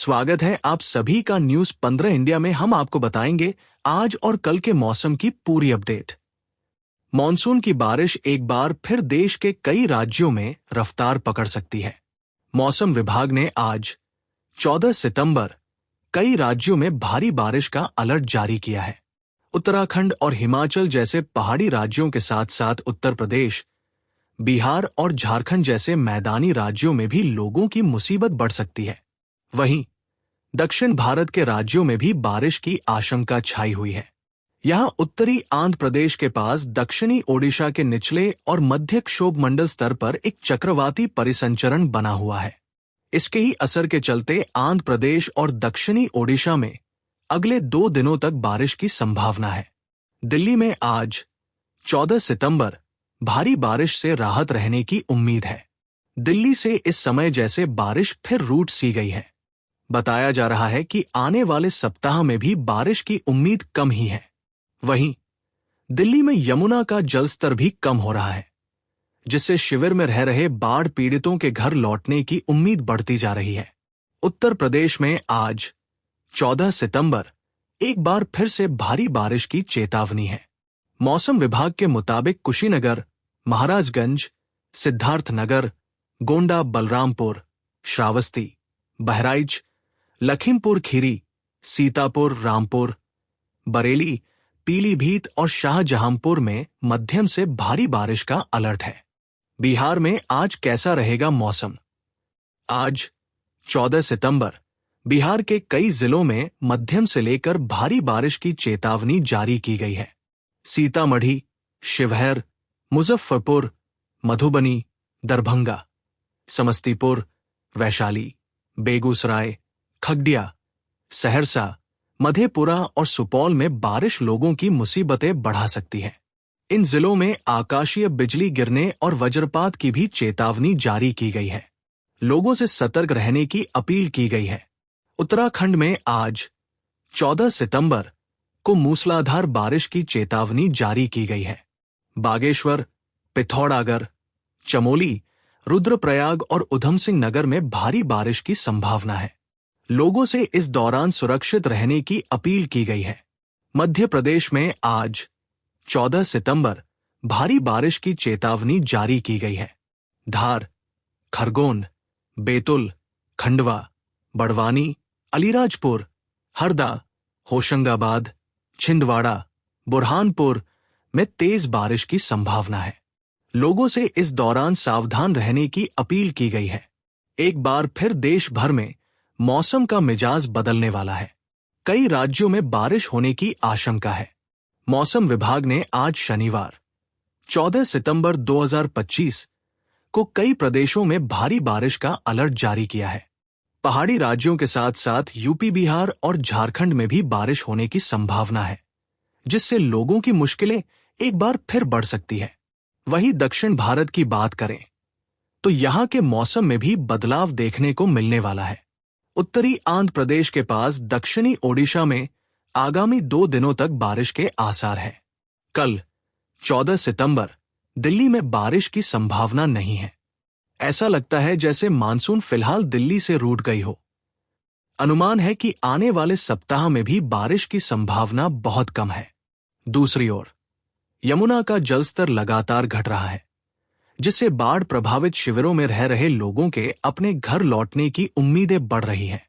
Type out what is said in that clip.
स्वागत है आप सभी का न्यूज 15 इंडिया में। हम आपको बताएंगे आज और कल के मौसम की पूरी अपडेट। मॉनसून की बारिश एक बार फिर देश के कई राज्यों में रफ्तार पकड़ सकती है। मौसम विभाग ने आज 14 सितंबर कई राज्यों में भारी बारिश का अलर्ट जारी किया है। उत्तराखंड और हिमाचल जैसे पहाड़ी राज्यों के साथ साथ उत्तर प्रदेश, बिहार और झारखंड जैसे मैदानी राज्यों में भी लोगों की मुसीबत बढ़ सकती है। वहीं दक्षिण भारत के राज्यों में भी बारिश की आशंका छाई हुई है। यहां उत्तरी आंध्र प्रदेश के पास दक्षिणी ओडिशा के निचले और मध्य क्षोभ मंडल स्तर पर एक चक्रवाती परिसंचरण बना हुआ है। इसके ही असर के चलते आंध्र प्रदेश और दक्षिणी ओडिशा में अगले 2 दिनों तक बारिश की संभावना है। दिल्ली में आज 14 सितंबर भारी बारिश से राहत रहने की उम्मीद है। दिल्ली से इस समय जैसे बारिश फिर रूठ सी गई है। बताया जा रहा है कि आने वाले सप्ताह में भी बारिश की उम्मीद कम ही है। वहीं दिल्ली में यमुना का जलस्तर भी कम हो रहा है, जिससे शिविर में रह रहे बाढ़ पीड़ितों के घर लौटने की उम्मीद बढ़ती जा रही है। उत्तर प्रदेश में आज 14 सितंबर एक बार फिर से भारी बारिश की चेतावनी है। मौसम विभाग के मुताबिक कुशीनगर, महाराजगंज, सिद्धार्थनगर, गोंडा, बलरामपुर, श्रावस्ती, बहराइच, लखीमपुर खीरी, सीतापुर, रामपुर, बरेली, पीलीभीत और शाहजहांपुर में मध्यम से भारी बारिश का अलर्ट है। बिहार में आज कैसा रहेगा मौसम? आज 14 सितंबर बिहार के कई जिलों में मध्यम से लेकर भारी बारिश की चेतावनी जारी की गई है। सीतामढ़ी, शिवहर, मुजफ्फरपुर, मधुबनी, दरभंगा, समस्तीपुर, वैशाली, बेगूसराय, खगड़िया, सहरसा, मधेपुरा और सुपौल में बारिश लोगों की मुसीबतें बढ़ा सकती है। इन जिलों में आकाशीय बिजली गिरने और वज्रपात की भी चेतावनी जारी की गई है। लोगों से सतर्क रहने की अपील की गई है। उत्तराखंड में आज 14 सितंबर को मूसलाधार बारिश की चेतावनी जारी की गई है। बागेश्वर, पिथौरागढ़, चमोली, रुद्रप्रयाग और उधम सिंह नगर में भारी बारिश की संभावना है। लोगों से इस दौरान सुरक्षित रहने की अपील की गई है। मध्य प्रदेश में आज 14 सितंबर भारी बारिश की चेतावनी जारी की गई है। धार, खरगोन, बैतूल, खंडवा, बड़वानी, अलीराजपुर, हरदा, होशंगाबाद, छिंदवाड़ा, बुरहानपुर में तेज बारिश की संभावना है। लोगों से इस दौरान सावधान रहने की अपील की गई है। एक बार फिर देश भर में मौसम का मिजाज बदलने वाला है। कई राज्यों में बारिश होने की आशंका है। मौसम विभाग ने आज शनिवार 14 सितंबर 2025 को कई प्रदेशों में भारी बारिश का अलर्ट जारी किया है। पहाड़ी राज्यों के साथ साथ यूपी, बिहार और झारखंड में भी बारिश होने की संभावना है, जिससे लोगों की मुश्किलें एक बार फिर बढ़ सकती है। वहीं दक्षिण भारत की बात करें तो यहां के मौसम में भी बदलाव देखने को मिलने वाला है। उत्तरी आंध्र प्रदेश के पास दक्षिणी ओडिशा में आगामी 2 दिनों तक बारिश के आसार हैं। कल 14 सितंबर दिल्ली में बारिश की संभावना नहीं है। ऐसा लगता है जैसे मानसून फिलहाल दिल्ली से रूठ गई हो। अनुमान है कि आने वाले सप्ताह में भी बारिश की संभावना बहुत कम है। दूसरी ओर यमुना का जलस्तर लगातार घट रहा है, जिससे बाढ़ प्रभावित शिविरों में रह रहे लोगों के अपने घर लौटने की उम्मीदें बढ़ रही हैं।